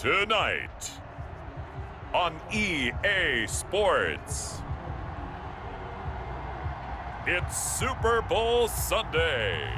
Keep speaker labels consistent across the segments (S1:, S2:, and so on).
S1: Tonight on EA Sports, it's Super Bowl Sunday.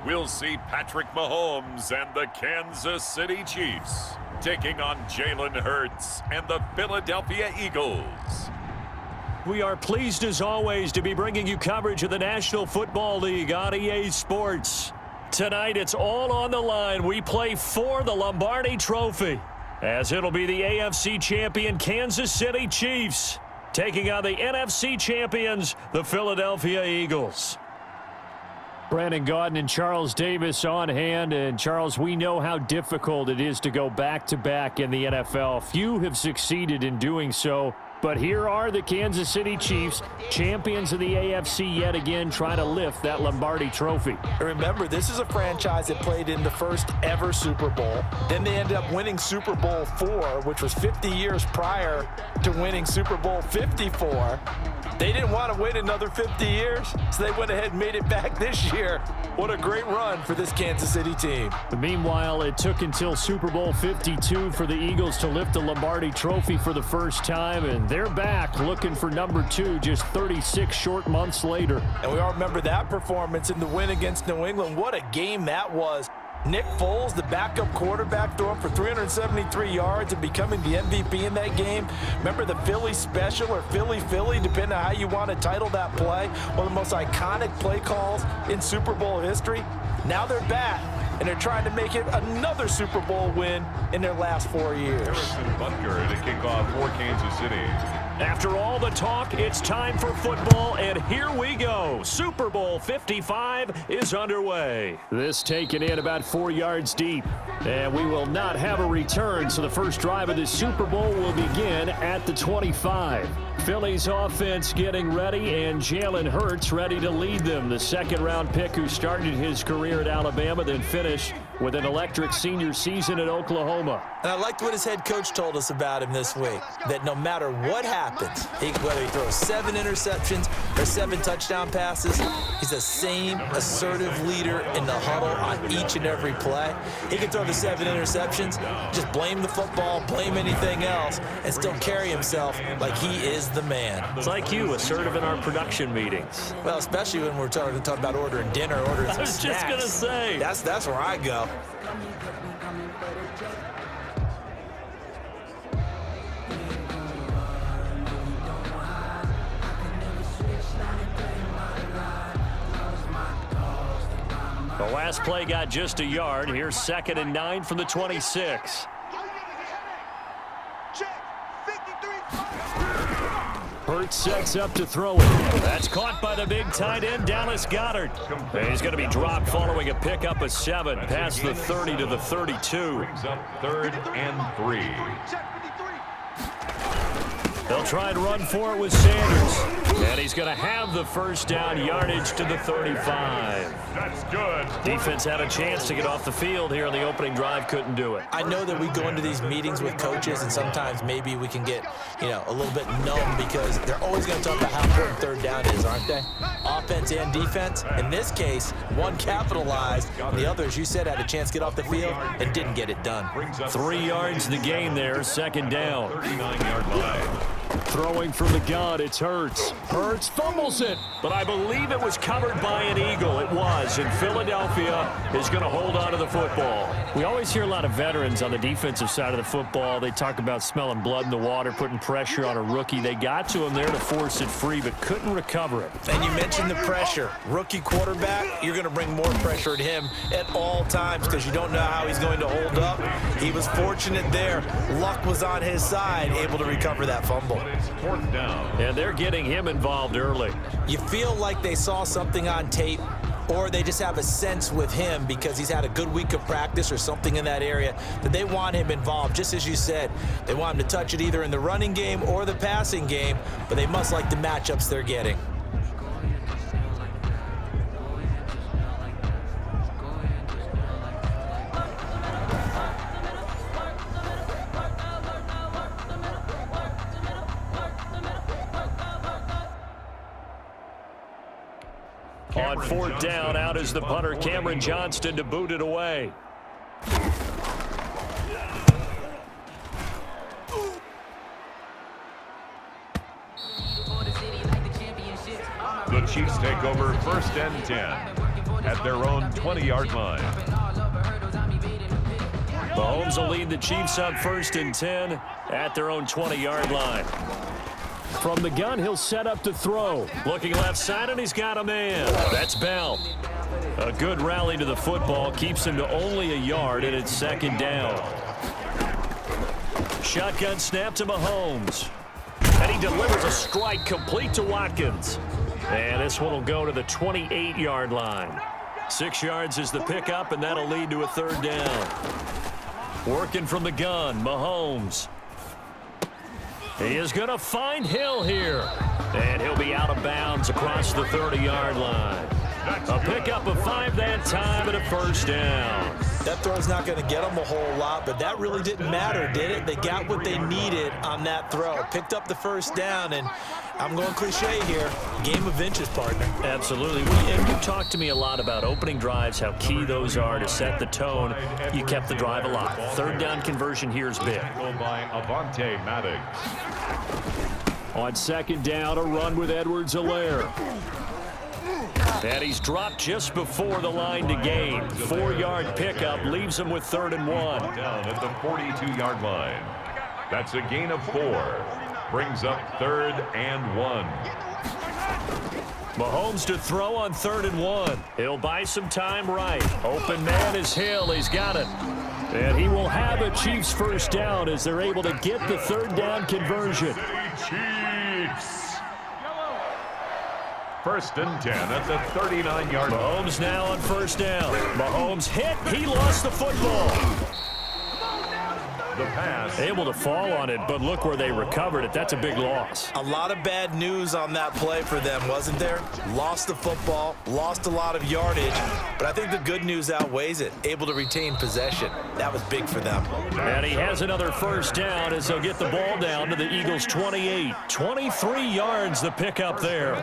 S1: We'll see Patrick Mahomes and the Kansas City Chiefs taking on Jalen Hurts and the Philadelphia Eagles.
S2: We are pleased as always to be bringing you coverage of the National Football League on EA Sports. Tonight it's all on the line. We play for the Lombardi Trophy, as it'll be the AFC champion Kansas City Chiefs taking on the NFC champions, the Philadelphia Eagles. Brandon Gaudin and Charles Davis on hand. And Charles, we know how difficult it is to go back-to-back in the NFL. Few have succeeded in doing so. But here are the Kansas City Chiefs, champions of the AFC yet again, trying to lift that Lombardi Trophy.
S3: Remember, this is a franchise that played in the first ever Super Bowl. Then they ended up winning Super Bowl IV, which was 50 years prior to winning Super Bowl 54. They didn't want to wait another 50 years, so they went ahead and made it back this year. What a great run for this Kansas City team.
S2: Meanwhile, it took until Super Bowl 52 for the Eagles to lift the Lombardi Trophy for the first time, and they're back looking for number 2 just 36 short months later.
S3: And we all remember that performance in the win against New England. What a game that was. Nick Foles, the backup quarterback, throwing for 373 yards and becoming the MVP in that game. Remember the Philly special or Philly, depending on how you want to title that play. One of the most iconic play calls in Super Bowl history. Now they're back, and they're trying to make it another Super Bowl win in their last 4 years.
S1: Harrison Butker to kick off for Kansas City.
S2: After all the talk, it's time for football, and here we go. Super Bowl 55 is underway. This taken in about 4 yards deep, and we will not have a return, so the first drive of the Super Bowl will begin at the 25. Philly's offense getting ready, and Jalen Hurts ready to lead them. The second-round pick who started his career at Alabama, then finished with an electric senior season at Oklahoma.
S3: And I liked what his head coach told us about him this week, that no matter what happens, whether he throws 7 interceptions or 7 touchdown passes, he's the same assertive leader in the huddle on each and every play. He can throw the 7 interceptions, just blame the football, blame anything else, and still carry himself like he is the man.
S2: It's like you, assertive in our production meetings.
S3: Well, especially when we're talking about ordering dinner, ordering some snacks.
S2: I was just going to say.
S3: That's where I go.
S2: The last play got just a yard. Here's 2nd and 9 from the 26. Hurts sets up to throw it. That's caught by the big tight end, Dallas Goedert. He's going to be dropped following a pickup of 7 past the 30 to the 32.
S1: Brings up 3rd and 3.
S2: They'll try and run for it with Sanders. And he's going to have the first down, yardage to the 35.
S1: That's good.
S2: Defense had a chance to get off the field here in the opening drive, couldn't do it.
S3: I know that we go into these meetings with coaches, and sometimes maybe we can get, a little bit numb because they're always going to talk about how important 3rd down is, aren't they? Offense and defense. In this case, one capitalized, and the other, as you said, had a chance to get off the field and didn't get it done.
S2: 3 yards the gain there, 2nd down.
S1: 39-yard line.
S2: Throwing from the gun, it's Hurts. Hurts fumbles it, but I believe it was covered by an Eagle. It was, and Philadelphia is going to hold on to the football. We always hear a lot of veterans on the defensive side of the football. They talk about smelling blood in the water, putting pressure on a rookie. They got to him there to force it free, but couldn't recover it.
S3: And you mentioned the pressure. Rookie quarterback, you're going to bring more pressure at him at all times because you don't know how he's going to hold up. He was fortunate there. Luck was on his side, able to recover that fumble.
S1: It's 4th down.
S2: And they're getting him involved early.
S3: You feel like they saw something on tape or they just have a sense with him because he's had a good week of practice or something in that area that they want him involved. Just as you said, they want him to touch it either in the running game or the passing game, but they must like the matchups they're getting.
S2: On fourth down, out is the punter, Cameron Johnston, to boot it away.
S1: The Chiefs take over 1st and 10 at their own 20-yard line.
S2: Mahomes will lead the Chiefs on 1st and 10 at their own 20-yard line. From the gun, he'll set up to throw. Looking left side, and he's got a man. That's Bell. A good rally to the football keeps him to only a yard, and it's 2nd down. Shotgun snap to Mahomes. And he delivers a strike complete to Watkins. And this one will go to the 28-yard line. 6 yards is the pickup, and that'll lead to a 3rd down. Working from the gun, Mahomes. He is going to find Hill here. And he'll be out of bounds across the 30-yard line. A pickup of 5 that time and a 1st down.
S3: That throw's not going to get them a whole lot, but that really didn't matter, did it? They got what they needed on that throw. Picked up the 1st down, and I'm going cliche here. Game of inches, partner.
S2: Absolutely. And you talked to me a lot about opening drives, how key those are to set the tone. You kept the drive alive. 3rd down conversion here is big.
S1: Avante Madden.
S2: On 2nd down, a run with Edwards-Helaire. And he's dropped just before the line to gain. 4-yard pickup leaves him with 3rd and 1.
S1: Down at the 42-yard line. That's a gain of 4. Brings up 3rd and 1.
S2: Mahomes to throw on 3rd and 1. He'll buy some time right. Open man is Hill. He's got it. And he will have a Chiefs 1st down as they're able to get the 3rd down conversion.
S1: Chiefs. 1st and 10 at the 39-yard line.
S2: Mahomes now on 1st down. Mahomes hit. He lost the football.
S1: The pass.
S2: Able to fall on it, but look where they recovered it. That's a big loss.
S3: A lot of bad news on that play for them, wasn't there? Lost the football, lost a lot of yardage, but I think the good news outweighs it. Able to retain possession. That was big for them.
S2: And he has another 1st down as they'll get the ball down to the Eagles' 28. 23 yards the pickup there.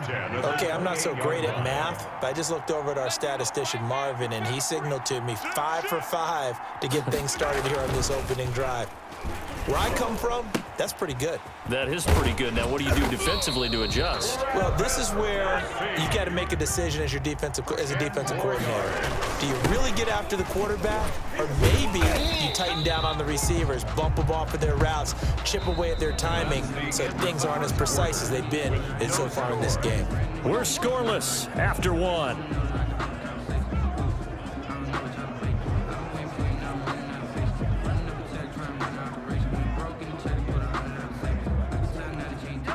S3: Okay, I'm not so great at math, but I just looked over at our statistician, Marvin, and he signaled to me 5 for 5 to get things started here on this opening drive. Where I come from, that's pretty good.
S2: That is pretty good. Now, what do you do defensively to adjust?
S3: Well, this is where you got to make a decision as a defensive coordinator. Do you really get after the quarterback, or maybe you tighten down on the receivers, bump them off of their routes, chip away at their timing, so things aren't as precise as they've been so far in this game.
S2: We're scoreless after 1.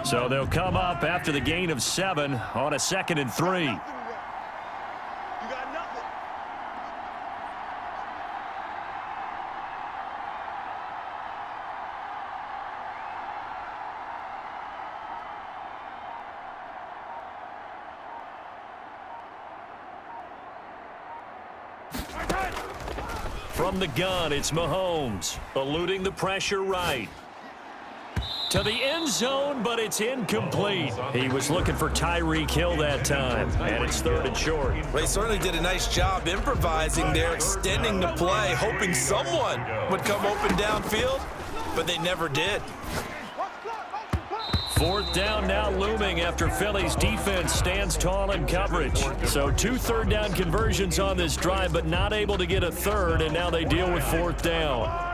S2: So they'll come up after the gain of 7 on a 2nd and 3. From the gun, it's Mahomes, eluding the pressure right. To the end zone, but it's incomplete. He was looking for Tyreek Hill that time, and it's 3rd and short.
S3: They certainly did a nice job improvising there, extending the play, hoping someone would come open downfield, but they never did.
S2: 4th down now looming after Philly's defense stands tall in coverage. So 2 3rd down conversions on this drive, but not able to get a 3rd, and now they deal with 4th down.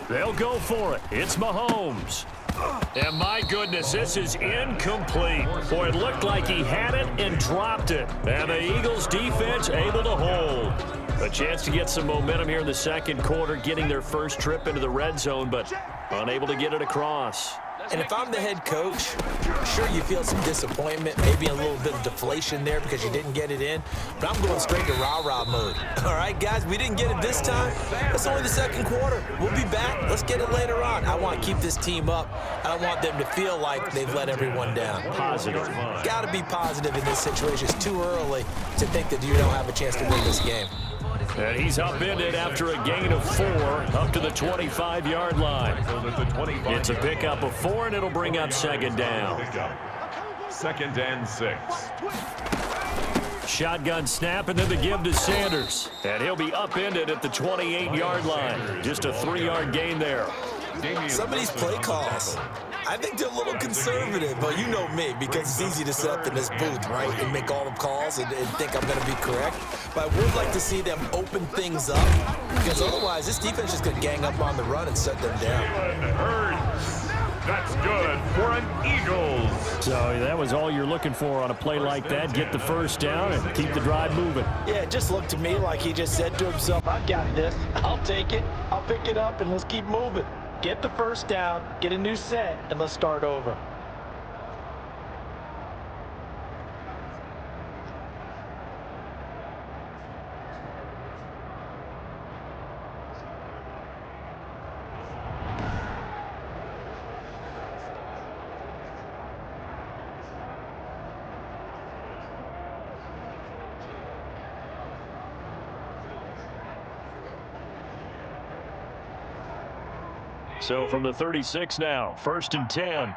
S2: They'll go for it. It's Mahomes. And my goodness, this is incomplete. Boy, it looked like he had it and dropped it. And the Eagles defense able to hold. A chance to get some momentum here in the 2nd quarter, getting their first trip into the red zone, but unable to get it across.
S3: And if I'm the head coach, sure, you feel some disappointment, maybe a little bit of deflation there because you didn't get it in, but I'm going straight to rah-rah mode. All right, guys, we didn't get it this time. It's only the second quarter. We'll be back. Let's get it later on. I want to keep this team up. I don't want them to feel like they've let everyone down.
S2: Positive.
S3: Got to be positive in this situation. It's too early to think that you don't have a chance to win this game.
S2: And he's upended after a gain of 4 up to the 25-yard line. It's a pickup of 4, and it'll bring up second down.
S1: 2nd and 6.
S2: Shotgun snap, and then the give to Sanders. And he'll be upended at the 28-yard line. Just a 3-yard gain there.
S3: Some of these play calls, I think they're a little conservative, but you know me, because it's easy to set up in this booth, right, and make all the calls and think I'm going to be correct. But I would like to see them open things up, because otherwise this defense is going to gang up on the run and shut them down.
S1: That's good for an Eagles.
S2: So that was all you're looking for on a play like that. Get the first down and keep the drive moving.
S3: Yeah, it just looked to me like he just said to himself, I got this. I'll take it. I'll pick it up, and let's keep moving. Get the first down, get a new set, and let's start over.
S2: So from the 36 now, 1st and 10.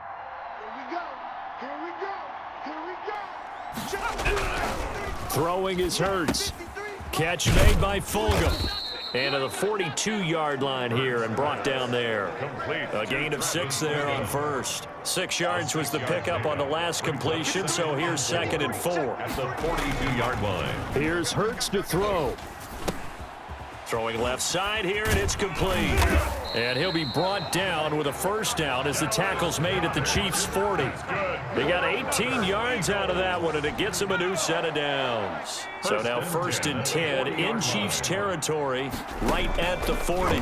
S4: Here we go.
S2: Throwing is Hurts. Catch made by Fulgham. And to the 42-yard line here and brought down there. A gain of 6 there on first. 6 yards was the pickup on the last completion, so here's 2nd and 4.
S1: At the 42-yard line.
S2: Here's Hurts to throw. Throwing left side here, and it's complete. And he'll be brought down with a first down as the tackle's made at the Chiefs' 40. They got 18 yards out of that one, and it gets them a new set of downs. So now 1st and 10 in Chiefs territory, right at the 40.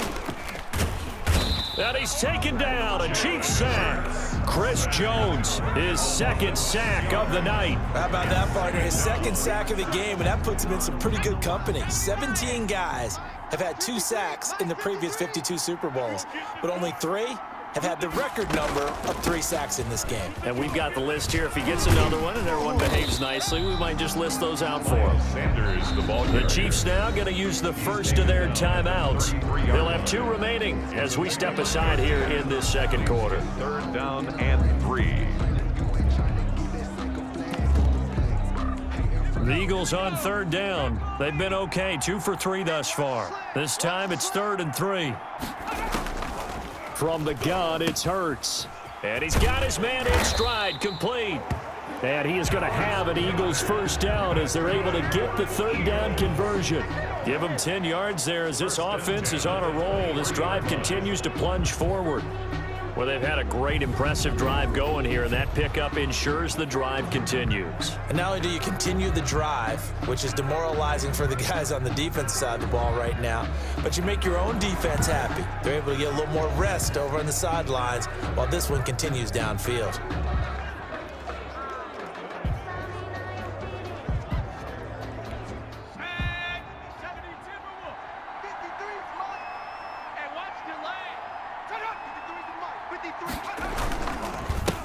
S2: And he's taken down, a Chiefs sack. Chris Jones, his 2nd sack of the night.
S3: How about that, partner? His 2nd sack of the game, and that puts him in some pretty good company. 17 guys have had 2 sacks in the previous 52 Super Bowls, but only 3 have had the record number of 3 sacks in this game.
S2: And we've got the list here. If he gets another one and everyone behaves nicely, we might just list those out for him.
S1: Sanders, the ball carrier.
S2: The Chiefs now going to use the first of their timeouts. They'll have 2 remaining as we step aside here in this second quarter.
S1: 3rd down and 3.
S2: The Eagles on 3rd down. They've been okay, 2 for 3 thus far. This time it's 3rd and 3. From the gun, it's Hurts. And he's got his man in stride, complete. And he is going to have an Eagles first down as they're able to get the 3rd down conversion. Give him 10 yards there as this offense is on a roll. This drive continues to plunge forward. Well, they've had a great, impressive drive going here, and that pickup ensures the drive continues.
S3: And not only do you continue the drive, which is demoralizing for the guys on the defense side of the ball right now, but you make your own defense happy. They're able to get a little more rest over on the sidelines while this one continues downfield.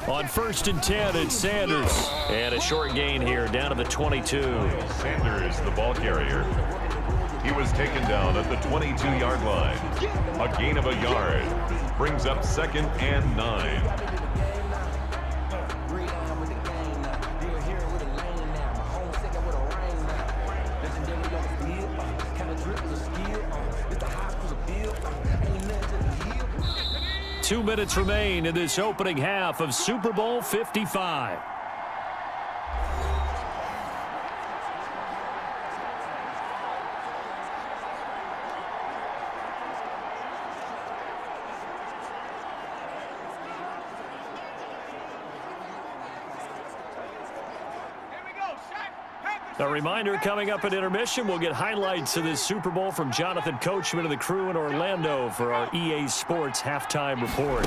S2: On 1st and 10, it's Sanders. And a short gain here, down to the 22.
S1: Sanders, the ball carrier. He was taken down at the 22-yard line. A gain of a yard. Brings up 2nd and 9.
S2: Two minutes remain in this opening half of Super Bowl 55. A reminder, coming up at intermission, we'll get highlights of this Super Bowl from Jonathan Coachman and the crew in Orlando for our EA Sports halftime report.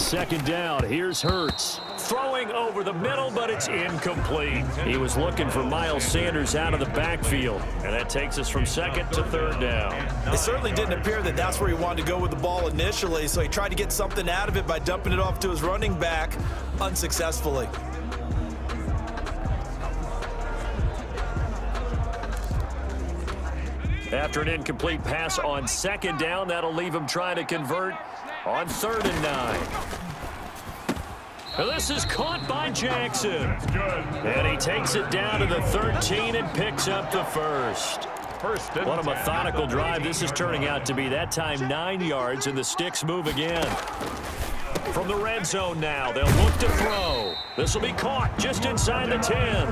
S2: second down. Here's Hurts. Throwing over the middle, but it's incomplete. He was looking for Miles Sanders out of the backfield. And that takes us from second to third down.
S3: It certainly didn't appear that that's where he wanted to go with the ball initially, so he tried to get something out of it by dumping it off to his running back unsuccessfully.
S2: After an incomplete pass on second down, that'll leave him trying to convert on 3rd and 9. And this is caught by Jackson. And he takes it down to the 13 and picks up the first. What a methodical drive this is turning out to be. That time 9 yards, and the sticks move again. From the red zone now, they'll look to throw. This will be caught just inside the 10.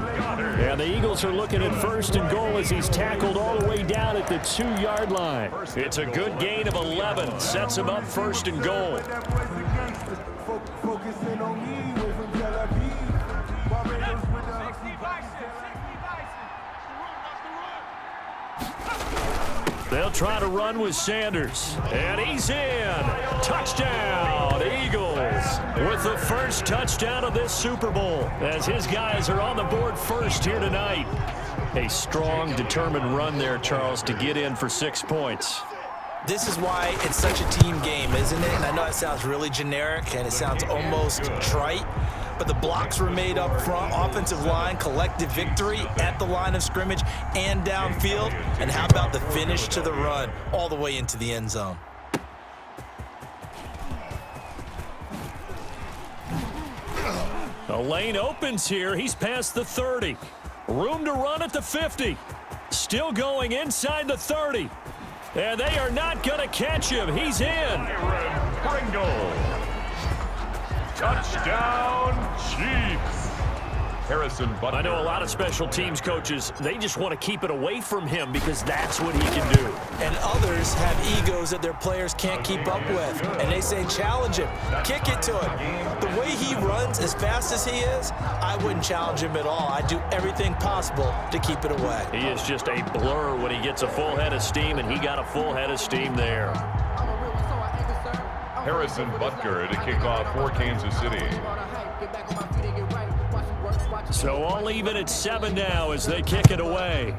S2: And the Eagles are looking at 1st and goal as he's tackled all the way down at the 2-yard line. It's a good gain of 11. Sets him up 1st and goal. They'll try to run with Sanders. And he's in. Touchdown, Eagles. With the first touchdown of this Super Bowl, as his guys are on the board first here tonight. A strong, determined run there, Charles, to get in for 6 points.
S3: This is why it's such a team game, isn't it? And I know it sounds really generic and it sounds almost trite, but the blocks were made up front, offensive line, collective victory at the line of scrimmage and downfield. And how about the finish to the run all the way into the end zone?
S2: The lane opens here. He's past the 30. Room to run at the 50. Still going inside the 30. And they are not going to catch him. He's in.
S1: Pringle. Touchdown, Chiefs. Harrison Butker.
S2: I know a lot of special teams coaches, they just want to keep it away from him because that's what he can do.
S3: And others have egos that their players can't keep up with. And they say, challenge him, kick it to him. The way he runs as fast as he is, I wouldn't challenge him at all. I'd do everything possible to keep it away.
S2: He is just a blur when he gets a full head of steam, and he got a full head of steam there.
S1: Harrison Butker to kick off for Kansas City.
S2: So all even at 7 now as they kick it away.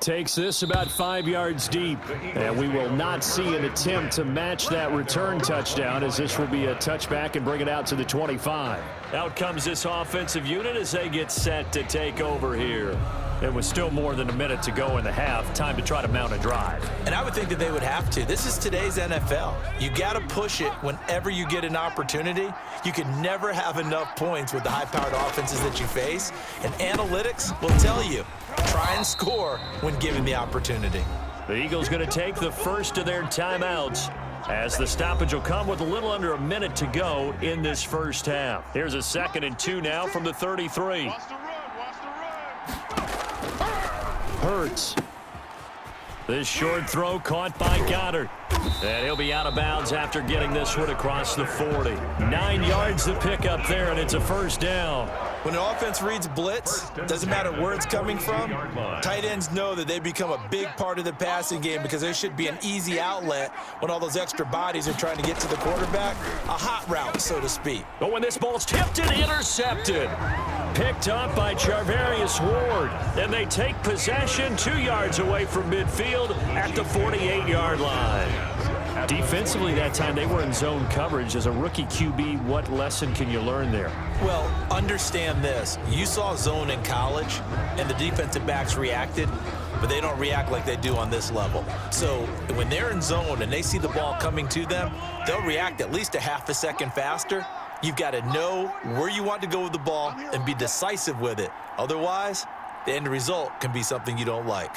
S2: Takes this about 5 yards deep. And we will not see an attempt to match that return touchdown, as this will be a touchback and bring it out to the 25. Out comes this offensive unit as they get set to take over here. It was still more than a minute to go in the half. Time to try to mount a drive.
S3: And I would think that they would have to. This is today's NFL. You got to push it whenever you get an opportunity. You can never have enough points with the high-powered offenses that you face. And analytics will tell you, try and score when given the opportunity.
S2: The Eagles going to take the first of their timeouts, as the stoppage will come with a little under a minute to go in this first half. Here's a 2nd and 2 now from the 33. Hurts. This short throw caught by Goddard. And he'll be out of bounds after getting this one across the 40. 9 yards to pick up there, and it's a first down.
S3: When an offense reads blitz, doesn't matter where it's coming from, tight ends know that they become a big part of the passing game because there should be an easy outlet when all those extra bodies are trying to get to the quarterback. A hot route, so to speak.
S2: But when this ball's tipped and intercepted. Picked up by Charvarius Ward. And they take possession 2 yards away from midfield at the 48-yard line. Defensively that time, they were in zone coverage. As a rookie QB, what lesson can you learn there?
S3: Well, understand this. You saw zone in college, and the defensive backs reacted, but they don't react like they do on this level. So when they're in zone and they see the ball coming to them, they'll react at least a half a second faster. You've got to know where you want to go with the ball and be decisive with it. Otherwise, the end result can be something you don't like.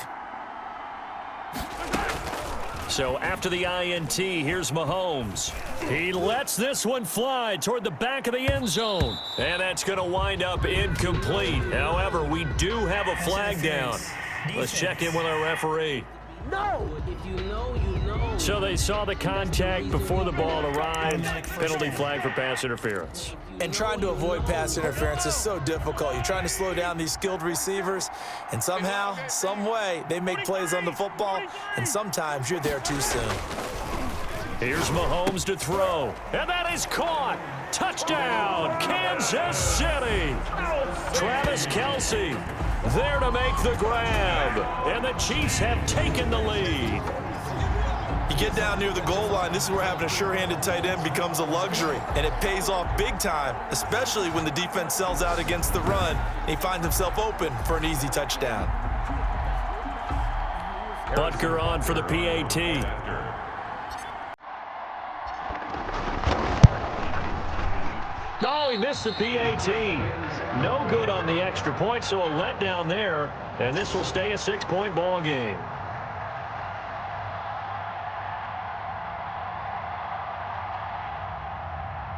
S2: So after the INT, here's Mahomes. He lets this one fly toward the back of the end zone. And that's going to wind up incomplete. However, we do have a flag down. Let's check in with our referee.
S4: No! If you know, you know.
S2: So they saw the contact before the ball arrived. Penalty flag for pass interference.
S3: And trying to avoid pass interference is so difficult. You're trying to slow down these skilled receivers, and somehow, some way, they make plays on the football, and sometimes you're there too soon.
S2: Here's Mahomes to throw, and that is caught. Touchdown, Kansas City. Travis Kelce there to make the grab, and the Chiefs have taken the lead.
S3: You get down near the goal line, this is where having a sure-handed tight end becomes a luxury, and it pays off big time, especially when the defense sells out against the run, and he finds himself open for an easy touchdown.
S2: Butker on for the PAT. Oh, he missed the PAT. No good on the extra point, so a letdown there, and this will stay a 6-point ball game.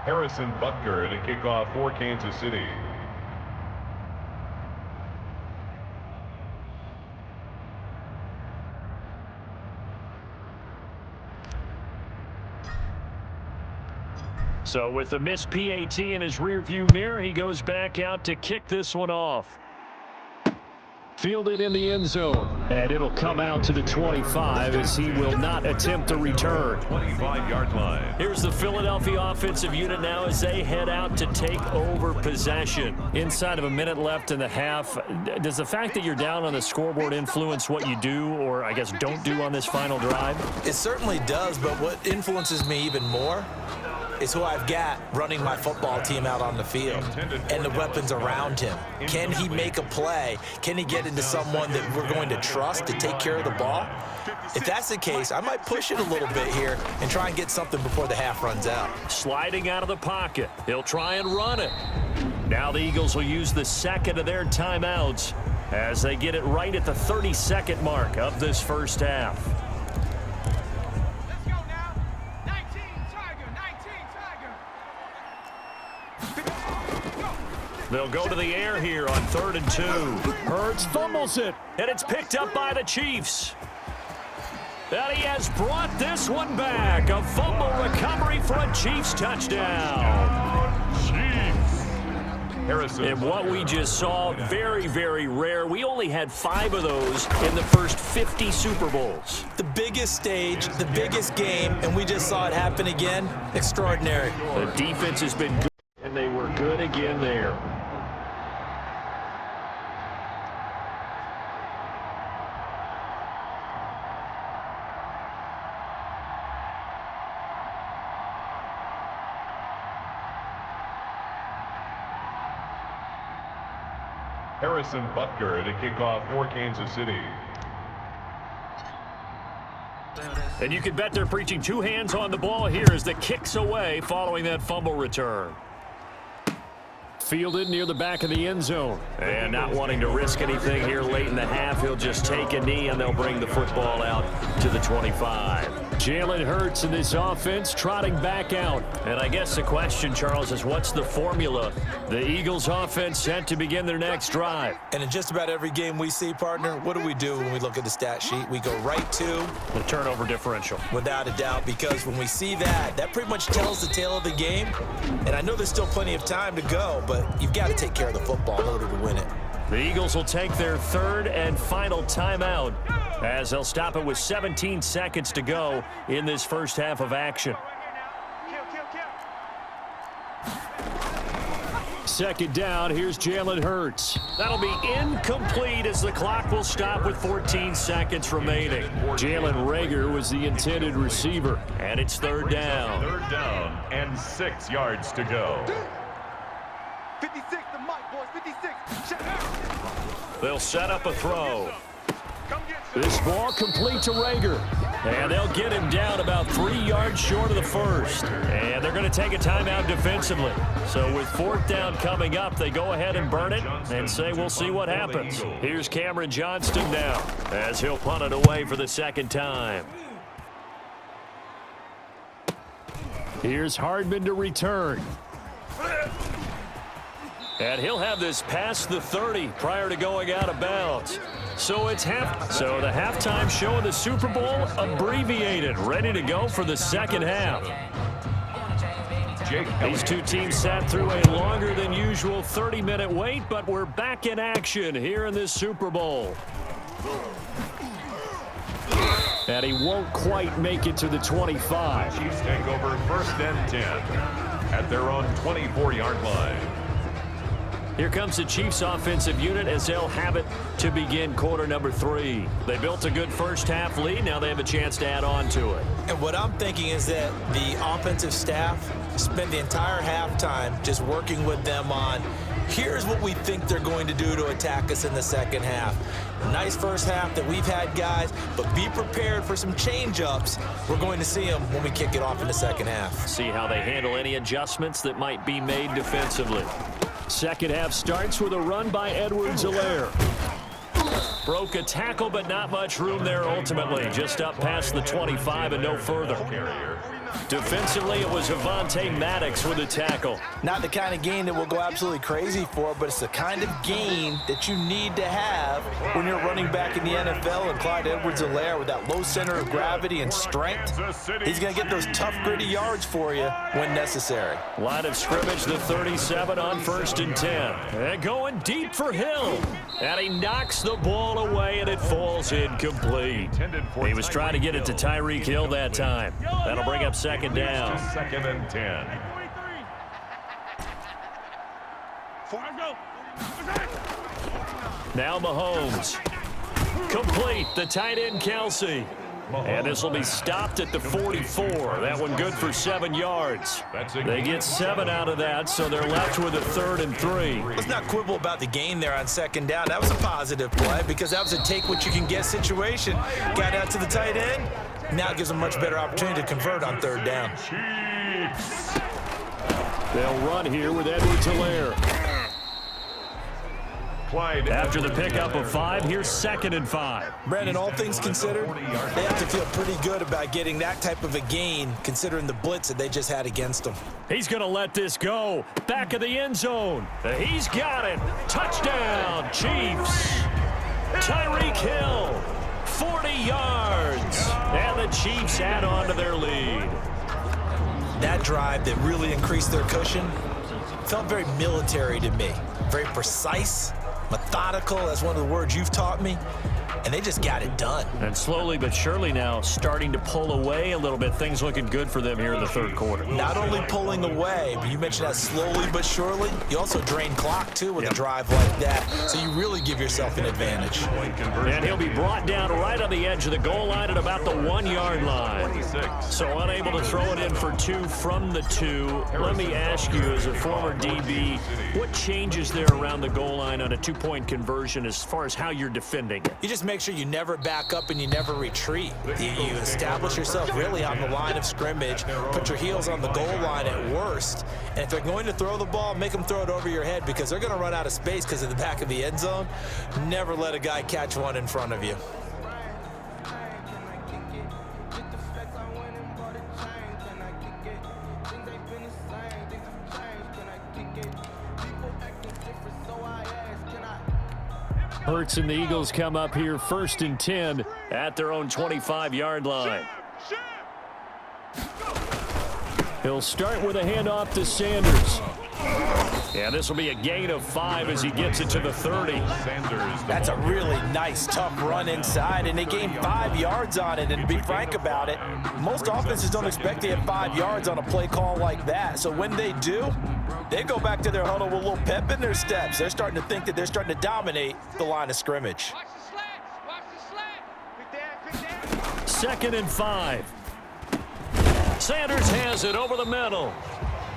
S5: Harrison Butker to kick off for Kansas City.
S2: So with the missed PAT in his rearview mirror, he goes back out to kick this one off. Fielded in the end zone, and it'll come out to the 25 as he will not attempt a return.
S1: 25-yard line.
S2: Here's the Philadelphia offensive unit now as they head out to take over possession. Inside of a minute left in the half, does the fact that you're down on the scoreboard influence what you do, or I guess don't do on this final drive?
S3: It certainly does, but what influences me even more is who I've got running my football team out on the field and the weapons around him. Can he make a play? Can he get into someone that we're going to trust to take care of the ball? If that's the case, I might push it a little bit here and try and get something before the half runs out.
S2: Sliding out of the pocket. He'll try and run it. Now the Eagles will use the second of their timeouts as they get it right at the 30-second mark of this first half. They'll go to the air here on 3rd and 2. Hurts fumbles it, and it's picked up by the Chiefs. And he has brought this one back. A fumble recovery for a Chiefs touchdown.
S5: Harrison.
S2: And what we just saw, very, very rare. We only had 5 of those in the first 50 Super Bowls.
S3: The biggest stage, the biggest game, and we just saw it happen again. Extraordinary.
S2: The defense has been good, and they were good again there.
S5: Harrison Butker to kick off for Kansas City.
S2: And you can bet they're preaching 2 hands on the ball here as the kick's away following that fumble return. Fielded near the back of the end zone. And not wanting to risk anything here late in the half, he'll just take a knee and they'll bring the football out to the 25. Jalen Hurts in this offense trotting back out. And I guess the question, Charles, is what's the formula? The Eagles offense set to begin their next drive.
S3: And in just about every game we see, partner, what do we do when we look at the stat sheet? We go right to
S2: the turnover differential.
S3: Without a doubt, because when we see that, that pretty much tells the tale of the game. And I know there's still plenty of time to go, but you've got to take care of the football in order to win it.
S2: The Eagles will take their 3rd and final timeout as they'll stop it with 17 seconds to go in this first half of action. Second down, here's Jalen Hurts. That'll be incomplete as the clock will stop with 14 seconds remaining. Jalen Reagor was the intended receiver, and it's 3rd down.
S1: 3rd down and 6 yards to go.
S6: 56, the mic, boys, 56. Shut up.
S2: They'll set up a throw. This ball complete to Reagor. And they'll get him down about 3 yards short of the first. And they're going to take a timeout defensively. So with 4th down coming up, they go ahead and burn it and say we'll see what happens. Here's Cameron Johnston now as he'll punt it away for the 2nd time. Here's Hardman to return. And he'll have this past the 30 prior to going out of bounds. So it's So the halftime show of the Super Bowl abbreviated, ready to go for the 2nd half. These two teams sat through a longer than usual 30-minute wait, but we're back in action here in this Super Bowl. And he won't quite make it to the 25.
S1: Chiefs take over 1st and 10 at their own 24-yard line.
S2: Here comes the Chiefs offensive unit as they'll have it to begin quarter number 3. They built a good first half lead. Now they have a chance to add on to it.
S3: And what I'm thinking is that the offensive staff spend the entire halftime just working with them on, here's what we think they're going to do to attack us in the second half. Nice first half that we've had, guys, but be prepared for some change-ups. We're going to see them when we kick it off in the second half.
S2: See how they handle any adjustments that might be made defensively. Second half starts with a run by Edwards-Helaire. Broke a tackle, but not much room there ultimately. Just up past the 25 and no further. Defensively, it was Avonte Maddox with a tackle.
S3: Not the kind of gain that we'll go absolutely crazy for, but it's the kind of gain that you need to have when you're running back in the NFL. And Clyde Edwards-Helaire, with that low center of gravity and strength, he's going to get those tough, gritty yards for you when necessary.
S2: Line of scrimmage, the 37 on 1st and 10. And going deep for Hill. And he knocks the ball away, and it falls incomplete. He was trying to get it to Tyreek Hill that time. That'll bring up second down.
S1: 2nd and 10.
S2: Now Mahomes. Complete. The tight end, Kelsey. And this will be stopped at the 44. That one good for 7 yards. They get 7 out of that, so they're left with a 3rd and 3.
S3: Let's not quibble about the gain there on second down. That was a positive play because that was a take-what-you-can-get situation. Got out to the tight end. Now it gives them a much better opportunity to convert on 3rd down.
S2: They'll run here with Edwards-Helaire. After the pickup of 5, here's 2nd and 5.
S3: Brandon, all things considered, they have to feel pretty good about getting that type of a gain considering the blitz that they just had against them.
S2: He's going to let this go. Back of the end zone. He's got it. Touchdown, Chiefs. Tyreek Hill, 40 yards. And the Chiefs add on to their lead.
S3: That drive that really increased their cushion felt very military to me. Very precise, methodical, that's one of the words you've taught me, and they just got it done.
S2: And slowly but surely now starting to pull away a little bit. Things looking good for them here in the 3rd quarter.
S3: Not only pulling away, but you mentioned that slowly but surely. You also drain clock, too, with a drive like that, so you really give yourself an advantage.
S2: And he'll be brought down right on the edge of the goal line at about the 1-yard line. So unable to throw it in for 2 from the 2. Let me ask you, as a former DB, what changes there around the goal line on a 2-point conversion as far as how you're defending it?
S3: You just make sure you never back up and you never retreat. You establish yourself really on the line of scrimmage, put your heels on the goal line at worst, and if they're going to throw the ball, make them throw it over your head because they're going to run out of space because of the back of the end zone. Never let a guy catch one in front of you.
S2: Hurts and the Eagles come up here 1st and 10 at their own 25-yard line. He'll start with a handoff to Sanders. Yeah, this will be a gain of 5 as he gets it to the 30.
S3: That's a really nice, tough run inside, and they gained 5 yards on it. And to be frank about it, most offenses don't expect to have 5 yards on a play call like that. So when they do, they go back to their huddle with a little pep in their steps. They're starting to think that they're starting to dominate the line of scrimmage.
S2: 2nd and 5. Sanders has it over the middle.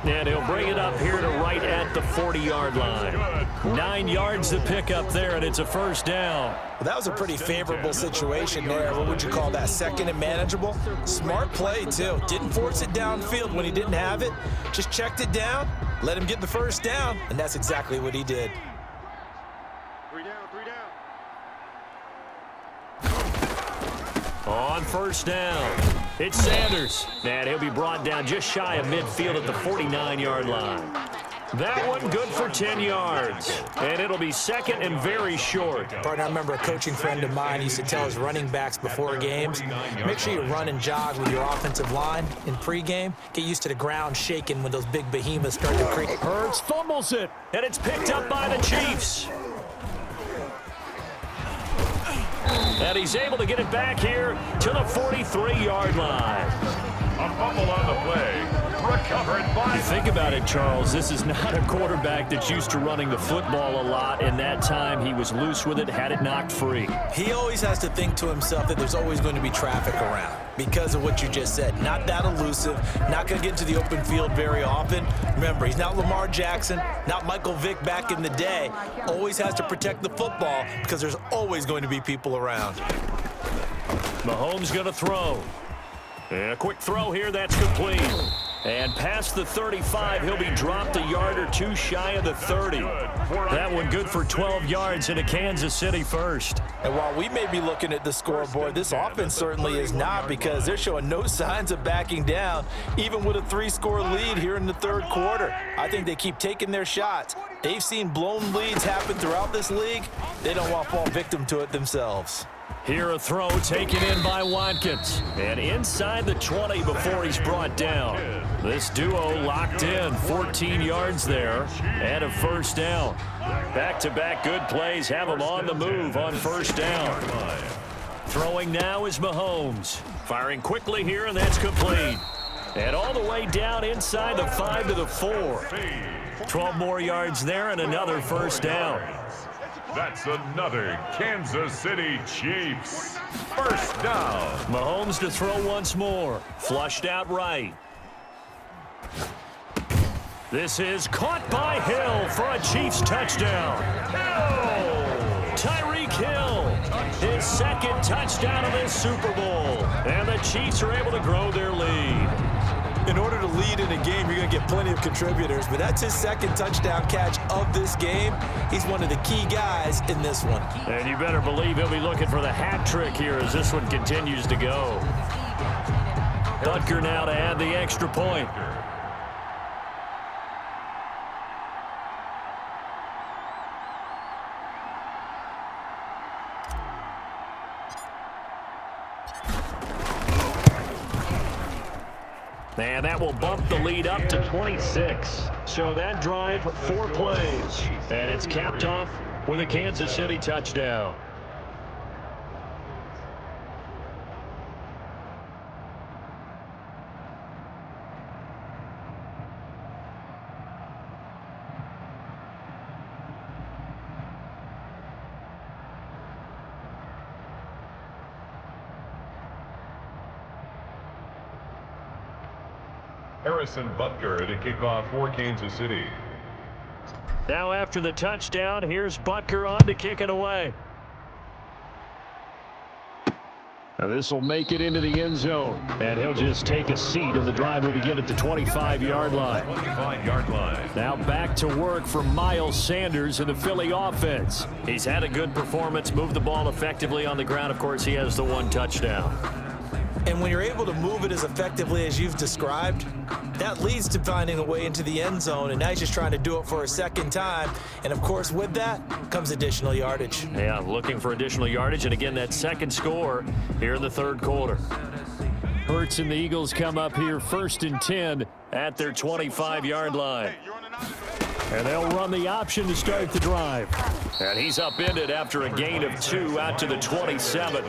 S2: And he'll bring it up here to right at the 40-yard line. 9 yards to pick up there, and it's a 1st down.
S3: Well, that was a pretty favorable situation there. What would you call that? 2nd and manageable? Smart play, too. Didn't force it downfield when he didn't have it. Just checked it down, let him get the 1st down, and that's exactly what he did.
S6: 3 down, 3 down.
S2: On 1st down, it's Sanders. And he'll be brought down just shy of midfield at the 49-yard line. That one good for 10 yards. And it'll be 2nd and very short.
S3: Partner, I remember a coaching friend of mine used to tell his running backs before games, make sure you run and jog with your offensive line in pregame. Get used to the ground shaking when those big behemoths start to creak.
S2: Hurts fumbles it, and it's picked up by the Chiefs. And he's able to get it back here to the 43-yard line.
S1: A fumble on the play. Recovered by...
S2: Think about it, Charles. This is not a quarterback that's used to running the football a lot, and that time he was loose with it, had it knocked free.
S3: He always has to think to himself that there's always going to be traffic around because of what you just said. Not that elusive, not going to get into the open field very often. Remember, he's not Lamar Jackson, not Michael Vick back in the day. Always has to protect the football because there's always going to be people around.
S2: Mahomes going to throw. And a quick throw here, that's complete. And past the 35, he'll be dropped a yard or two shy of the 30. That one good for 12 yards into Kansas City first.
S3: And while we may be looking at the scoreboard, this offense certainly is not, because they're showing no signs of backing down, even with a 3-score lead here in the third quarter. I think they keep taking their shots. They've seen blown leads happen throughout this league. They don't want to fall victim to it themselves.
S2: Here a throw taken in by Watkins. And inside the 20 before he's brought down. This duo locked in, 14 yards there, and a first down. Back-to-back good plays have them on the move on first down. Throwing now is Mahomes. Firing quickly here, and that's complete. And all the way down inside the 5 to the 4. 12 more yards there and another first down.
S1: That's another Kansas City Chiefs first down.
S2: Mahomes to throw once more. Flushed out right. This is caught by Hill for a Chiefs touchdown. Tyreek Hill, his second touchdown of this Super Bowl. And the Chiefs are able to grow their lead.
S3: In order to lead in a game, you're going to get plenty of contributors, but that's his second touchdown catch of this game. He's one of the key guys in this one.
S2: And you better believe he'll be looking for the hat trick here as this one continues to go. Butker now to add the extra point. And that will bump the lead up to 26. So that drive, 4 plays. And it's capped off with a Kansas City touchdown.
S5: Harrison Butker to kick off for Kansas City.
S2: Now after the touchdown, here's Butker on to kick it away. Now this will make it into the end zone, and he'll just take a seat, and the drive will begin at the 25-yard line.
S1: 25-yard line.
S2: Now back to work for Miles Sanders in the Philly offense. He's had a good performance, moved the ball effectively on the ground. Of course, he has the 1 touchdown.
S3: And when you're able to move it as effectively as you've described, that leads to finding a way into the end zone, and now he's just trying to do it for a second time. And, of course, with that comes additional yardage.
S2: Yeah, looking for additional yardage, and again, that second score here in the third quarter. Hurts and the Eagles come up here 1st and 10 at their 25-yard line. And they'll run the option to start the drive. And he's upended after a gain of 2 out to the 27.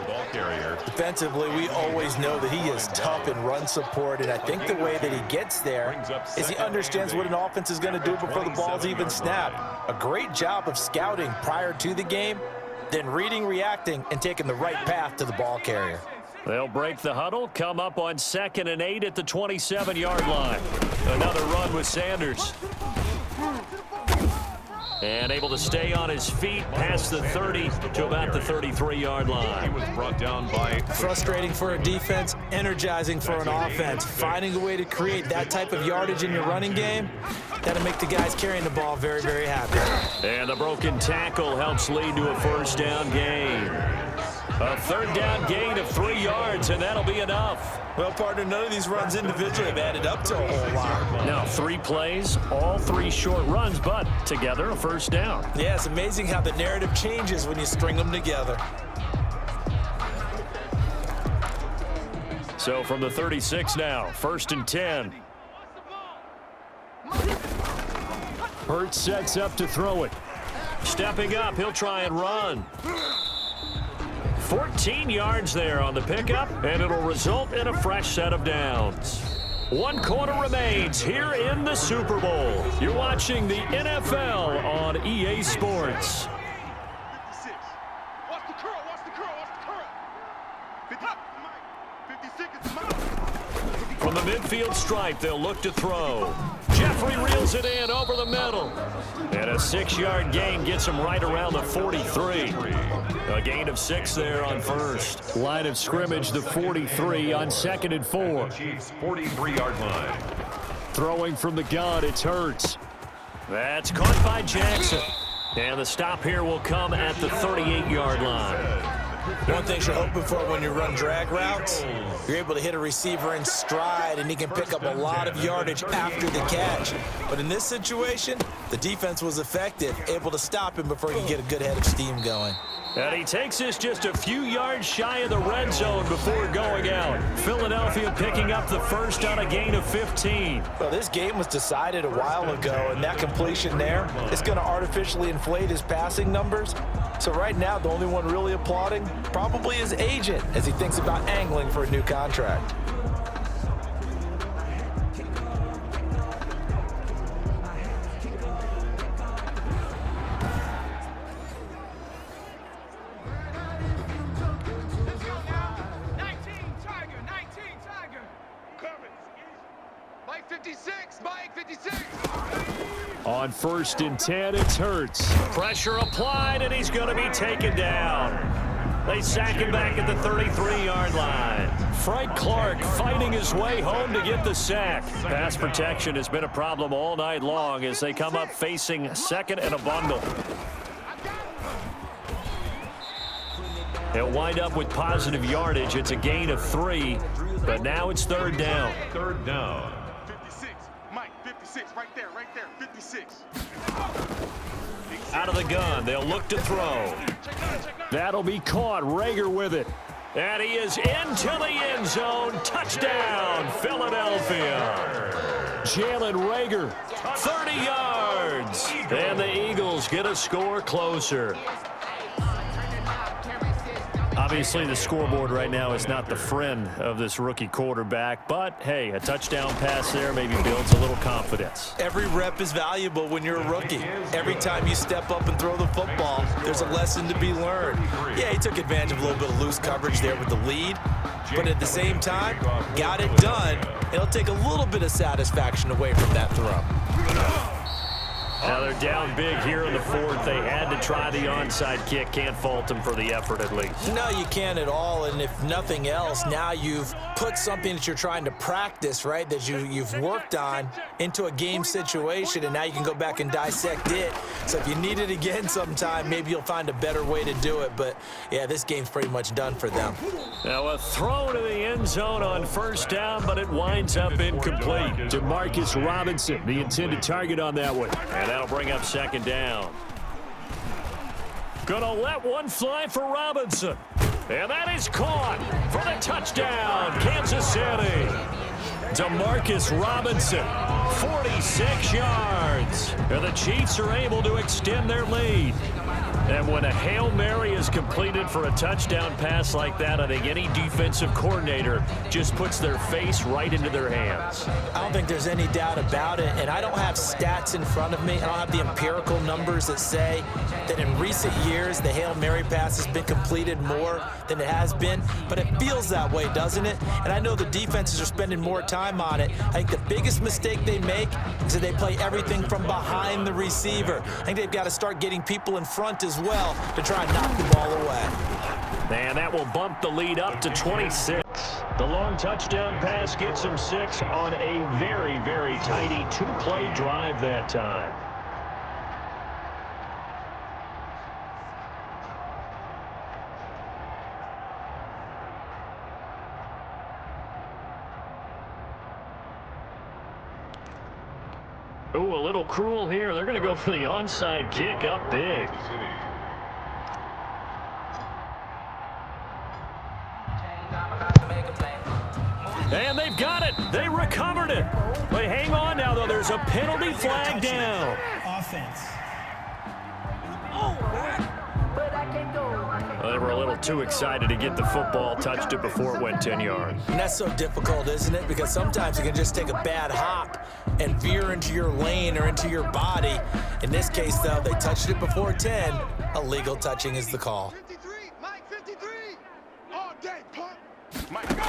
S3: Defensively, we always know that he is tough in run support, and I think the way that he gets there is he understands what an offense is going to do before the ball's even snapped. A great job of scouting prior to the game, then reading, reacting, and taking the right path to the ball carrier.
S2: They'll break the huddle, come up on 2nd and 8 at the 27-yard line. Another run with Sanders. And able to stay on his feet past the 30 to about the 33-yard line.
S1: He was brought down by...
S3: Frustrating for a defense, energizing for an offense. Finding a way to create that type of yardage in your running game, that'll make the guys carrying the ball very, very happy.
S2: And the broken tackle helps lead to a first down gain. A third down gain of 3 yards, and that'll be enough.
S3: Well, partner, none of these runs individually have added up to a whole lot.
S2: Now 3 plays, all 3 short runs, but together a first down.
S3: Yeah, it's amazing how the narrative changes when you string them together.
S2: So from the 36 now, 1st and 10. Hurts sets up to throw it. Stepping up, he'll try and run. 14 yards there on the pickup, and it'll result in a fresh set of downs. 1 quarter remains here in the Super Bowl. You're watching the NFL on EA Sports.
S6: 56. Watch the curl, watch the curl, watch the curl. 56 is mine.
S2: From the midfield stripe, they'll look to throw. Jeffrey reels it in over the middle. And a 6-yard gain gets him right around the 43. A gain of 6 there on first. Line of scrimmage, the 43 on 2nd and 4.
S5: Chiefs 43-yard line.
S2: Throwing from the gun, it's Hurts. That's caught by Jackson. And the stop here will come at the 38-yard line.
S3: One thing you're hoping for when you run drag routes, you're able to hit a receiver in stride, and he can pick up a lot of yardage after the catch. But in this situation, the defense was effective, able to stop him before he could get a good head of steam going.
S2: And he takes this just a few yards shy of the red zone before going out. Philadelphia picking up the first on a gain of 15.
S3: Well, this game was decided a while ago, and that completion there is going to artificially inflate his passing numbers. So right now, the only one really applauding probably his agent as he thinks about angling for a new contract.
S2: On 1st and 10, it's Hurts. Pressure applied, and he's going to be taken down. They sack him back at the 33-yard line. Frank Clark fighting his way home to get the sack. Pass protection has been a problem all night long as they come up facing 2nd and a bundle. They'll wind up with positive yardage. It's a gain of 3, but now it's 3rd down.
S5: 3rd down.
S6: 56. Mike, 56. Right there, 56.
S2: Out of the gun, they'll look to throw. That'll be caught. Rager with it. And he is into the end zone. Touchdown, Philadelphia. Jalen Rager, 30 yards. And the Eagles get a score closer. Obviously, the scoreboard right now is not the friend of this rookie quarterback, but, hey, a touchdown pass there maybe builds a little confidence.
S3: Every rep is valuable when you're a rookie. Every time you step up and throw the football, there's a lesson to be learned. Yeah, he took advantage of a little bit of loose coverage there with the lead, but at the same time, got it done. It'll take a little bit of satisfaction away from that throw.
S2: Now they're down big here in the 4th. They had to try the onside kick. Can't fault them for the effort at least.
S3: No, you can't at all. And if nothing else, now you've put something that you're trying to practice, right, that you've worked on into a game situation, and now you can go back and dissect it. So if you need it again sometime, maybe you'll find a better way to do it. But, yeah, this game's pretty much done for them.
S2: Now a throw to the end zone on 1st down, but it winds up incomplete. DeMarcus Robinson, the intended target on that one. And that'll bring up 2nd down. Gonna let one fly for Robinson. And that is caught for the touchdown, Kansas City. DeMarcus Robinson, 46 yards. And the Chiefs are able to extend their lead. And when a Hail Mary is completed for a touchdown pass like that, I think any defensive coordinator just puts their face right into their hands.
S3: I don't think there's any doubt about it, and I don't have stats in front of me. I don't have the empirical numbers that say that in recent years the Hail Mary pass has been completed more than it has been, but it feels that way, doesn't it? And I know the defenses are spending more time on it. I think the biggest mistake they make is that they play everything from behind the receiver. I think they've got to start getting people in front as well to try and knock the ball away.
S2: And that will bump the lead up to 26. The long touchdown pass gets him 6 on a very, very tidy 2-play drive that time. Ooh, a little cruel here. They're going to go for the onside kick up big. And they've got it. They recovered it. They hang on now, though. There's a penalty flag down.
S7: Offense.
S2: They were a little too excited to get the football, touched it before it went 10 yards.
S3: And that's so difficult, isn't it? Because sometimes you can just take a bad hop and veer into your lane or into your body. In this case, though, they touched it before 10. Illegal touching is the call.
S6: 53, Mike 53. All day, punk. Mike, go.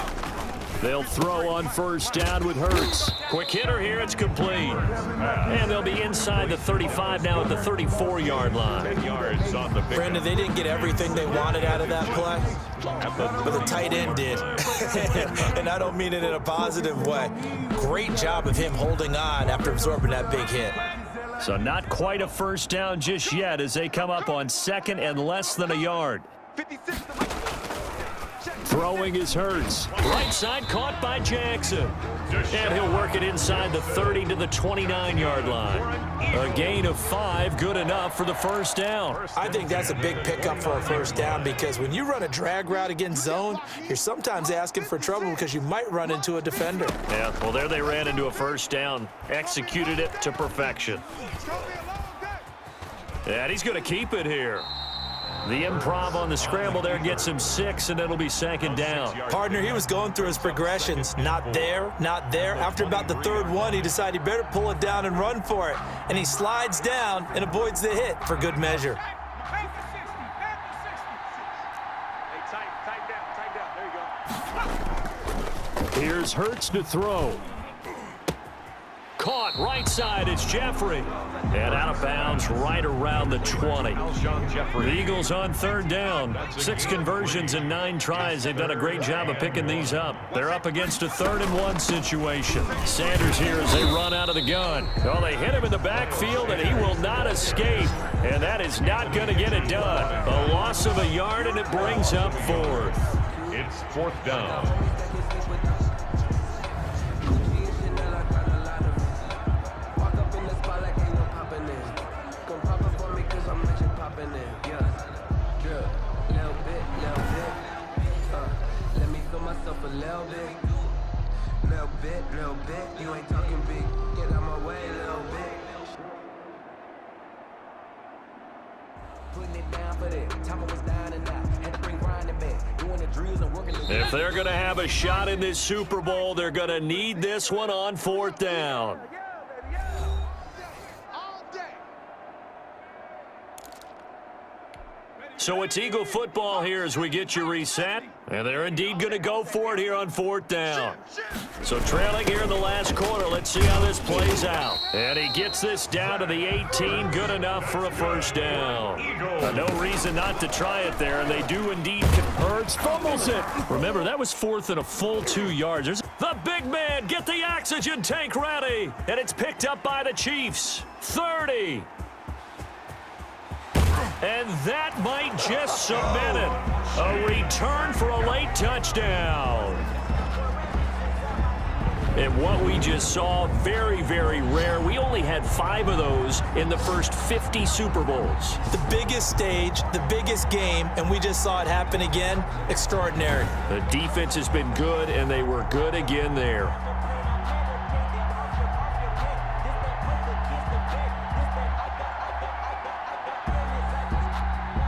S2: They'll throw on first down with Hurts. Quick hitter here, it's complete. And they'll be inside the 35 now at the 34-yard line.
S1: 10 yards on the pick.
S3: Brandon, they didn't get everything they wanted out of that play, but the tight end did. And I don't mean it in a positive way. Great job of him holding on after absorbing that big hit.
S2: So not quite a first down just yet as they come up on second and less than a yard.
S6: 56 to
S2: Throwing is Hurts. Right side caught by Jackson. And he'll work it inside the 30 to the 29-yard line. A gain of 5, good enough for the first down.
S3: I think that's a big pickup for a first down because when you run a drag route against zone, you're sometimes asking for trouble because you might run into a defender.
S2: Yeah, well, there they ran into a first down. Executed it to perfection. And he's going to keep it here. The improv on the scramble there gets him 6, and it'll be second down.
S3: Partner, he was going through his progressions. Not there, not there. After about the third one, he decided he better pull it down and run for it. And he slides down and avoids the hit for good measure.
S6: Hey, tight down. There you go.
S2: Here's Hurts to throw. Caught right side, it's Jeffrey. And out of bounds right around the 20. The Eagles on third down. 6 conversions and 9 tries. They've done a great job of picking these up. They're up against a 3rd and 1 situation. Sanders here as they run out of the gun. Oh, they hit him in the backfield, and he will not escape. And that is not going to get it done. A loss of a yard, and it brings up 4th.
S5: It's 4th down.
S4: Little bit, you ain't talking big. Get out my way, little bit. Putting it down for that. Time was down and out. Had to bring grinding back. Doing the drills and working the.
S2: If they're going to have a shot in this Super Bowl, they're going to need this one on 4th down. So it's Eagle football here as we get you reset. And they're indeed going to go for it here on 4th down. So trailing here in the last quarter. Let's see how this plays out. And he gets this down to the 18. Good enough for a first down. No reason not to try it there. And they do indeed. Hurts fumbles it. Remember, that was 4th and a full 2 yards. There's the big man. Get the oxygen tank ready. And it's picked up by the Chiefs. 30. And that might just submit it. A return for a late touchdown. And what we just saw, very, very rare. We only had 5 of those in the first 50 Super Bowls.
S3: The biggest stage, the biggest game, and we just saw it happen again. Extraordinary.
S2: The defense has been good, and they were good again there.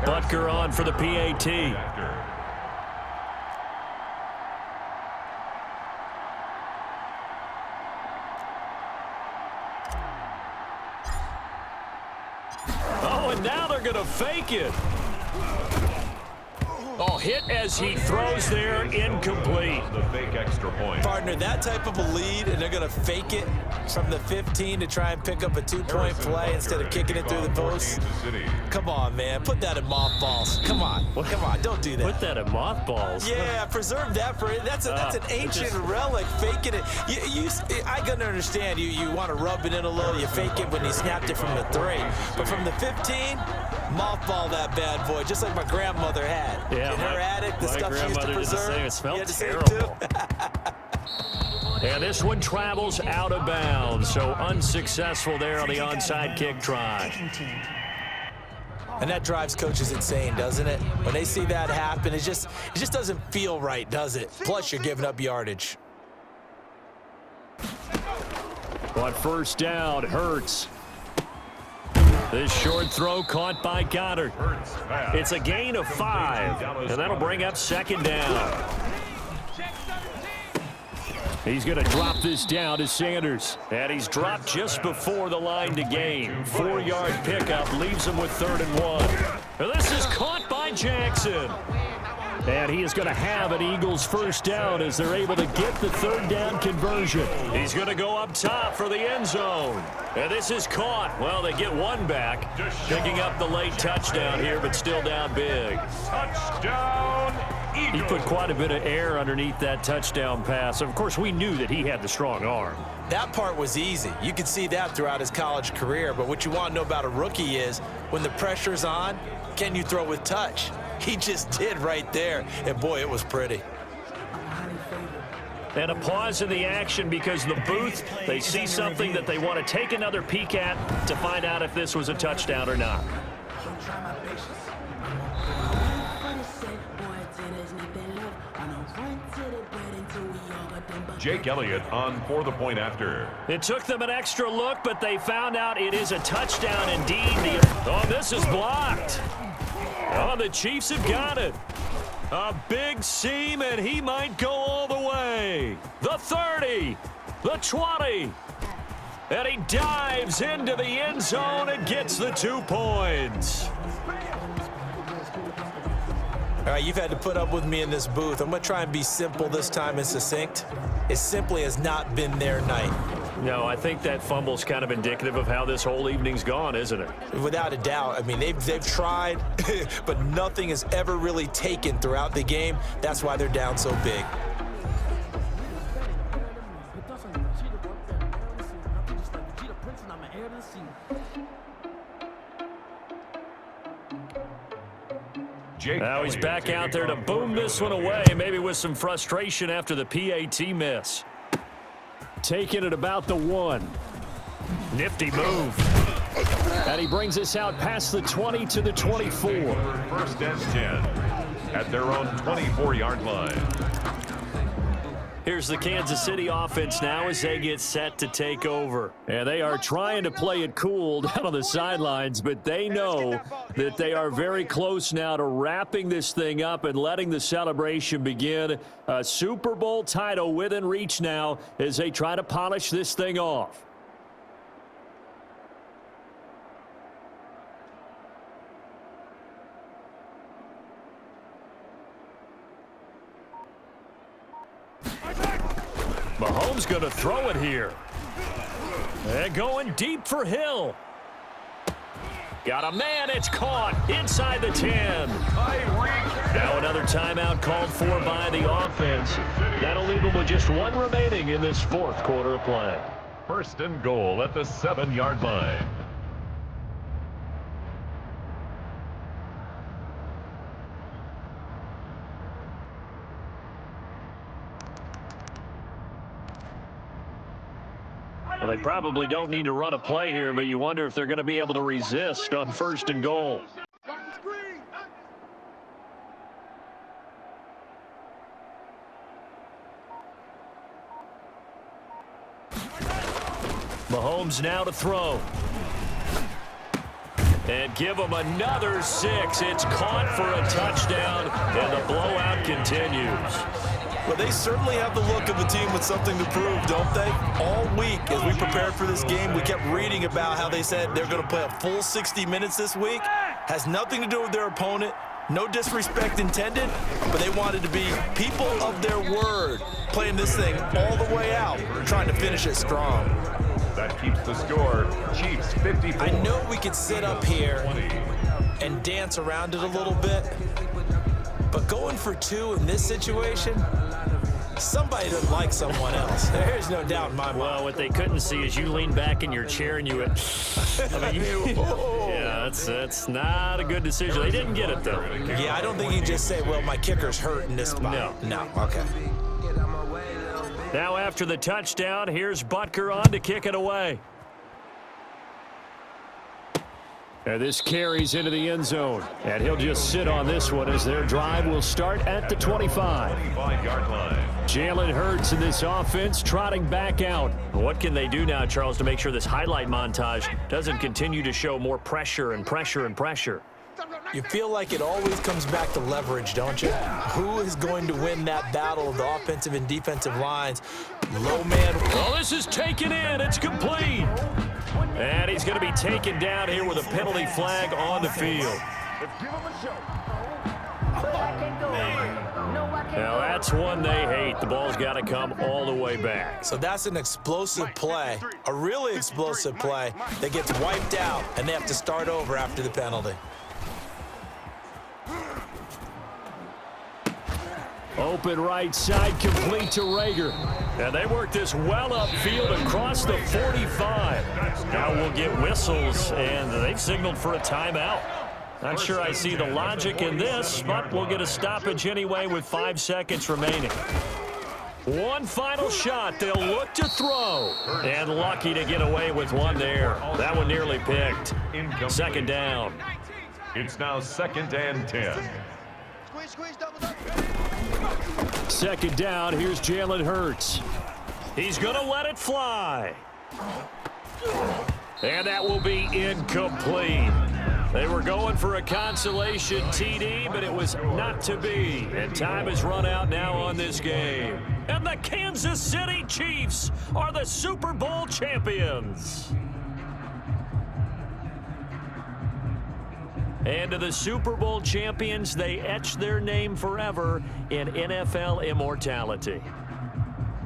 S2: Butker on for the PAT. Oh, and now they're going to fake it. Oh, hit as he throws there, incomplete.
S5: The fake extra point.
S3: Partner, that type of a lead, and they're going to fake it from the 15 to try and pick up a 2-point play instead of kicking it through the post. Come on, man. Put that in mothballs. Come on. Come on. Don't do that.
S2: Put that in mothballs.
S3: Yeah, preserve that for it. That's an ancient relic. Faking it. I can understand you want to rub it in a little. You fake it when you snapped it from the 3. But from the 15, mothball that bad boy, just like my grandmother had.
S2: Yeah,
S3: in her attic, the stuff she used to preserve.
S2: It smelled
S3: terrible.
S2: And this one travels out of bounds, so unsuccessful there on the onside kick try.
S3: And that drives coaches insane, doesn't it? When they see that happen, it just doesn't feel right, does it? Plus, you're giving up yardage.
S2: On first down, Hurts. This short throw caught by Goddard. It's a gain of 5, and that'll bring up second down. He's going to drop this down to Sanders. And he's dropped just before the line to gain. 4-yard pickup leaves him with 3rd and 1. And this is caught by Jackson. And he is going to have an Eagles first down as they're able to get the 3rd down conversion. He's going to go up top for the end zone. And this is caught. Well, they get one back, picking up the late touchdown here, but still down big.
S1: Touchdown, Eagles.
S2: He put quite a bit of air underneath that touchdown pass. Of course, we knew that he had the strong arm.
S3: That part was easy. You could see that throughout his college career. But what you want to know about a rookie is when the pressure's on, can you throw with touch? He just did right there. And, boy, it was pretty.
S2: And a pause in the action because the booth, they see something that they want to take another peek at to find out if this was a touchdown or not.
S5: Jake Elliott on for the point after.
S2: It took them an extra look, but they found out it is a touchdown indeed. Oh, this is blocked. Oh, the Chiefs have got it. A big seam, and he might go all the way. The 30, the 20. And he dives into the end zone and gets the 2 points.
S3: All right, you've had to put up with me in this booth. I'm going to try and be simple this time and succinct. It simply has not been their night.
S2: No, I think that fumble's kind of indicative of how this whole evening's gone, isn't it?
S3: Without a doubt. I mean, they've tried, but nothing has ever really taken throughout the game. That's why they're down so big.
S2: Now he's back out there to boom this one away, maybe with some frustration after the PAT miss. Taking it about the 1. Nifty move. And he brings us out past the 20 to the 24.
S5: First and 10 at their own 24-yard line.
S2: Here's the Kansas City offense now as they get set to take over. And they are trying to play it cool down on the sidelines, but they know that they are very close now to wrapping this thing up and letting the celebration begin. A Super Bowl title within reach now as they try to polish this thing off. Mahomes going to throw it here. And going deep for Hill. Got a man. It's caught inside the 10. Now another timeout called for by the offense. That'll leave them with just 1 remaining in this 4th quarter of play.
S5: First and goal at the 7-yard line.
S2: Well, they probably don't need to run a play here, but you wonder if they're going to be able to resist on 1st and goal. Mahomes now to throw. And give him another 6. It's caught for a touchdown, and the blowout continues.
S3: Well, they certainly have the look of a team with something to prove, don't they? All week, as we prepared for this game, we kept reading about how they said they're going to play a full 60 minutes this week. Has nothing to do with their opponent. No disrespect intended, but they wanted to be people of their word, playing this thing all the way out, trying to finish it strong.
S5: That keeps the score. Chiefs 54.
S3: I know we could sit up here and dance around it a little bit, but going for 2 in this situation, somebody doesn't like someone else. There's no doubt in my mind.
S2: Well, what they couldn't see is you lean back in your chair and you went, yeah, that's not a good decision. They didn't get it, though.
S3: Yeah, I don't think you just say, well, my kicker's hurt in this spot. No, okay.
S2: Now after the touchdown, here's Butker on to kick it away. And this carries into the end zone. And he'll just sit on this one as their drive will start at the 25.
S5: 25-yard line.
S2: Jalen Hurts in this offense trotting back out. What can they do now, Charles, to make sure this highlight montage doesn't continue to show more pressure and pressure and pressure?
S3: You feel like it always comes back to leverage, don't you? Who is going to win that battle of the offensive and defensive lines? Low man.
S2: Oh, this is taken in. It's complete. And he's going to be taken down here with a penalty flag on the field. Now, that's one they hate. The ball's got to come all the way back.
S3: So that's an explosive play, a really explosive play that gets wiped out, and they have to start over after the penalty.
S2: Open right side, complete to Rager. And they work this well upfield across the 45. Now we'll get whistles, and they've signaled for a timeout. Not sure I see the logic in this, but we'll get a stoppage anyway with 5 seconds remaining. One final shot. They'll look to throw. And lucky to get away with one there. That one nearly picked. Second down.
S5: It's now 2nd and 10.
S2: Second down, here's Jalen Hurts. He's going to let it fly. And that will be incomplete. They were going for a consolation TD, but it was not to be. And time has run out now on this game. And the Kansas City Chiefs are the Super Bowl champions. And to the Super Bowl champions, they etch their name forever in NFL immortality.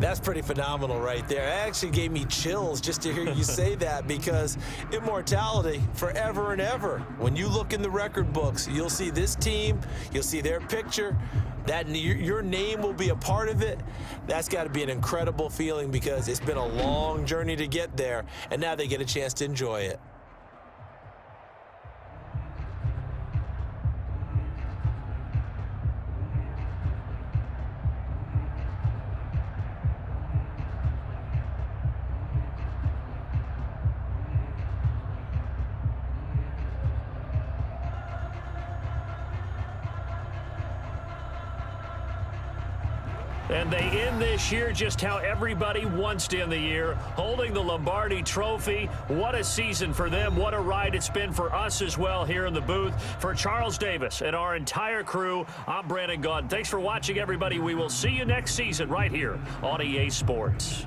S3: That's pretty phenomenal right there. It actually gave me chills just to hear you say that, because immortality forever and ever. When you look in the record books, you'll see this team, you'll see their picture, that your name will be a part of it. That's got to be an incredible feeling, because it's been a long journey to get there, and now they get a chance to enjoy it.
S2: And they end this year just how everybody wants to end the year, holding the Lombardi Trophy. What a season for them. What a ride it's been for us as well here in the booth. For Charles Davis and our entire crew, I'm Brandon Gaudin. Thanks for watching, everybody. We will see you next season right here on EA Sports.